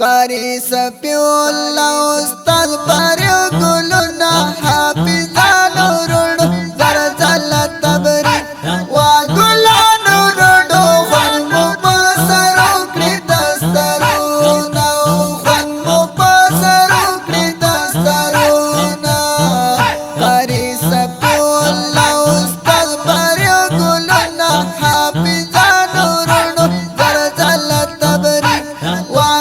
قاری صفی اللہ استاد پر گلنا حافظانو روڑو زرزل تبری و گلانو روڑو خون مبصرو کری دسترونا خون مبصرو کری دسترونا قاری صفی اللہ استاد پر گلنا حافظانو روڑو زرزل تبری و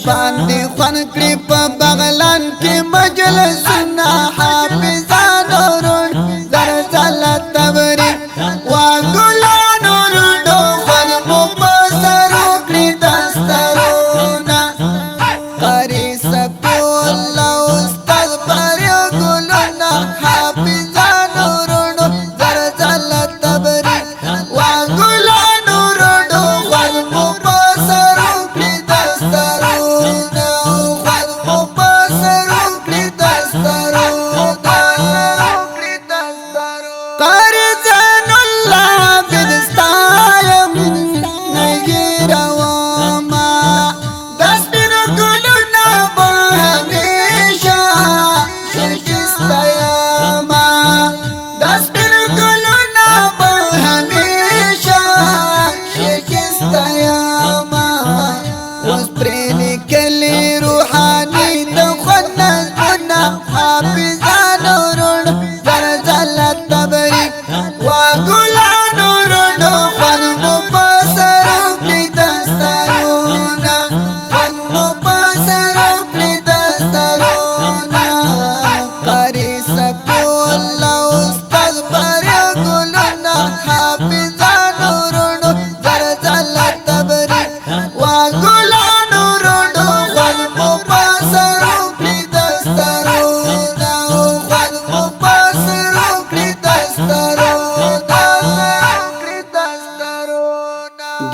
باندې خوان کړی په بغلان کې مجلسونه حافظانو روڼ زرزل تبری و ګلانو روڼو خوان مبصرو کړی دسترونا قاری صفی الله استاد پر ګلنا حافظانو روڼو زرزل تبری و ګلانو روڼو خوان مبصرو کړی دسترونا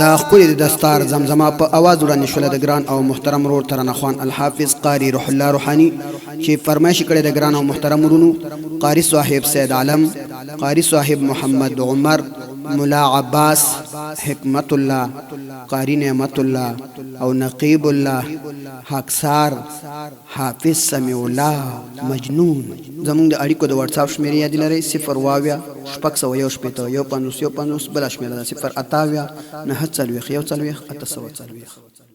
دا خپل دستار زمزمه په आवाज وړاندې شول د ګران او محترم رور ترانه خوان الحافظ قاری روح الله روحانی چې فرمایش کړي د ګران او محترم ورونو قاری صاحب سید عالم قاری صاحب محمد عمر مولا عباس، حکمت الله، قاری نعمت الله او نقیب الله، حقسار، حافظ سمیع الله، مجنون. زمونږ د اړیکو د واتس اپ شمیرې یاد لرئ 0 شپږ سوه یو شپېته یو پنځوس یو پنځوس، بله شمیره ده 0 اتاویا 9 څلوېښت 1 څلوېښت 8 سوه څلوېښت.